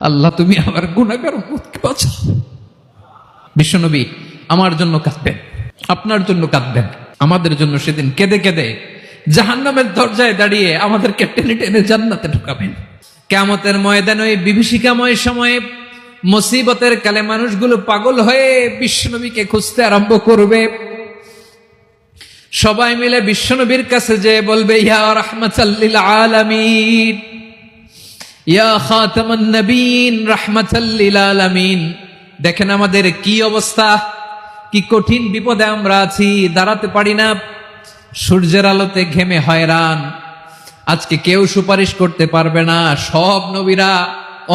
আল্লাহ তুমি আমার গুনাহগার উম্মতকে বাঁচাও। বিশ্বনবী আমার জন্য কাঁদবেন, আপনার জন্য কাঁদবেন, আমাদের জন্য সেদিন কেঁদে কেঁদে জাহান্নামের দরজায় দাঁড়িয়ে আমাদেরকে টেনে টেনে জান্নাতে ঢুকাবেন। কিয়ামতের ময়দানে ওই বিভীষিকাময় সময়ে মুসিবতের কালে মানুষগুলো পাগল হয়ে বিশ্বনবীকে খুঁজতে আরম্ভ করবে। সবাই মিলে বিশ্বনবীর কাছে যে বলবে, ইয়া রাহমাতাল লিল আলামিন, ইয়া খাতামান নবীন, রাহমাতাল লিল আলামিন। দেখেন আমাদের কি অবস্থা, কি কঠিন বিপদে আমরা আছি, দাঁড়াতে পারি না, সূর্যের আলোতে ঘেমে হয়রান। আজকে কেউ সুপারিশ করতে পারবে না। সব নবীরা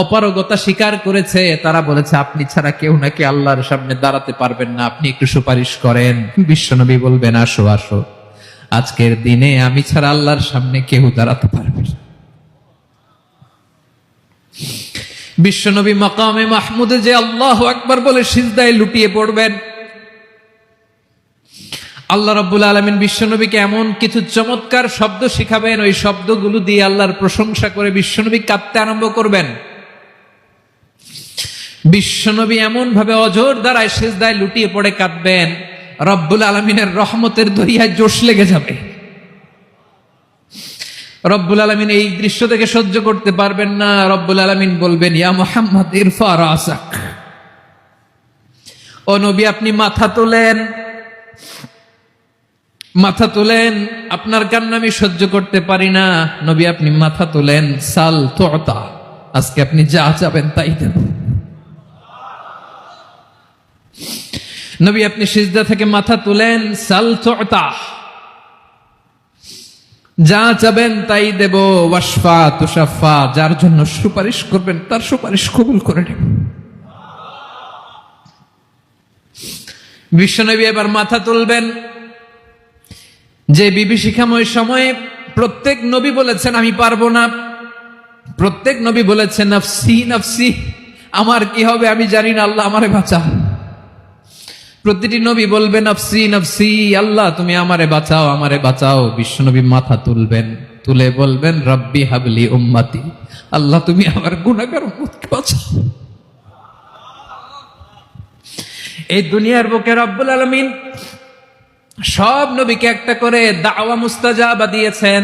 অপারগতা স্বীকার করেছে, তারা বলেছে আপনি ছাড়া কেউ নাকি আল্লাহর সামনে দাঁড়াতে পারবেন না, আপনি একটু সুপারিশ করেন। বিশ্বনবী বলবেন, আসো আসো, আজকের দিনে আমি ছাড়া আল্লাহর সামনে কেউ দাঁড়াতে পারবে না। বিশ্বনবী মাকামে মাহমুদে যে আল্লাহু আকবার বলে সিজদায় লুটিয়ে পড়বেন। আল্লাহ রাব্বুল আলামিন বিশ্বনবীকে এমন কিছু চমৎকার শব্দ শিখাবেন, ওই শব্দগুলো দিয়ে আল্লাহর প্রশংসা করে বিশ্বনবী কাঁদতে আরম্ভ করবেন। বিশ্বনবী এমন ভাবে অজর দ্বারায় সিজদায় লুটিয়ে পড়ে কাঁদবেন, রব্বুল আলামিনের রহমতের দরিয়ায় জোশ লেগে যাবে। রব্বুল আলামিন এই দৃশ্য থেকে সহ্য করতে পারবেন না। রব্বুল আলামিন বলবেন, ইয়া মুহাম্মদ ইরফা রাসাক, ও নবী আপনি মাথা তোলেন, মাথা তোলেন, আপনার কান্না আমি সহ্য করতে পারি না। নবী আপনি মাথা তোলেন, সাল তুতা, আজকে আপনি যা চাবেন তাই দেব। নবী আপনি সিজদা থেকে মাথা তুলেন, সাল তুতা, যা চাবেন তাই দেব। ওয়াশফা তুশাফা, যার জন্য সুপারিশ করবেন তার সুপারিশ কবুল করে নেব। বিশ্বনবী এবার মাথা তুলবেন। যে বিভীষিকাময় সময়ে প্রত্যেক নবী বলেছেন আমি পারবো না, প্রত্যেক নবী বলেছেন নফসি নফসি, আমার কি হবে আমি জানি না, আল্লাহ আমারে বাঁচা। প্রতিটি নবী বলবেন নফসি নফসি, আল্লাহ তুমি আমারে বাঁচাও, আমারে বাঁচাও। বিশ্বনবী মাথা তুলবেন, তুলে বলবেন রব্বি হাবলি উম্মতি, আল্লাহ তুমি আমার গুনাহগার উম্মতকে বাঁচাও। এই দুনিয়ার বুকে রব্বুল আলামিন সব নবীকে একটা করে দাওয়া মুস্তাজাবা দিয়েছেন,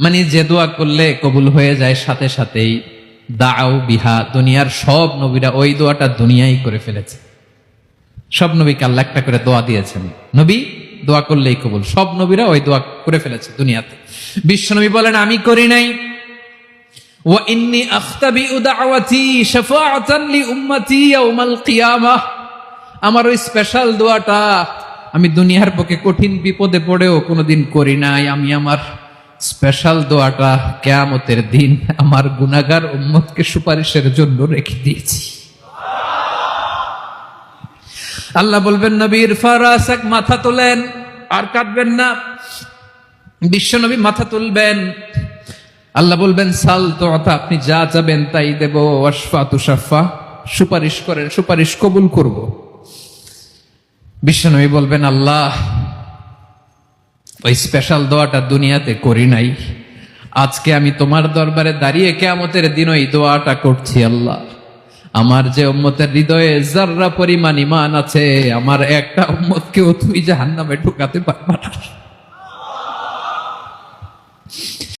মানে যে দোয়া করলে কবুল হয়ে যায় সাথে সাথেই। দাও বিহা, দুনিয়ার সব নবীরা ওই দোয়াটা দুনিয়ায় করে ফেলেছে। সব নবীকে আল্লাহ একটা করে দোয়া দিয়েছেন, নবী দোয়া করলেই কবুল। সব নবীরা ওই দোয়া করে ফেলেছে দুনিয়াতে। বিশ্বনবী বলেন আমি করি নাই। ওয়া ইন্নী আখতাবিউ দাওয়াতি শাফাআতান লি উম্মতি ইয়াউমাল কিয়ামাহ, আমার ওই স্পেশাল দোয়াটা আমি দুনিয়ার পক্ষে কঠিন বিপদে পড়েও কোনোদিন করি নাই। আমি আমার স্পেশাল দোয়াটা কিয়ামতের দিন আমার গুনাহগার উম্মতকে সুপারিশের জন্য রেখে দিয়েছি। আল্লাহ বলবেন নবী ইরফা রাসাক, মাথা তোলেন, আর কাঁদবেন না। বিশ্বনবী মাথা তুলবেন, আল্লাহ বলবেন সাল তুতা, আপনি যা চাবেন তাই দেব। ওয়াশফা তুশাফা, সুপারিশ করেন, সুপারিশ কবুল করব। বিশ্বনবী বলবেন আল্লাহ ওই স্পেশাল দোয়াটা দুনিয়াতে করি নাই, আজকে আমি তোমার দরবারে দাঁড়িয়ে কিয়ামতের দিন ওই দোয়াটা করছি। আল্লাহ আমার যে উম্মতের হৃদয়ে যাররা পরিমাণ ঈমান আছে, আমার একটা উম্মতকেও তুই জাহান্নামে ঢুকাতে পারবা না।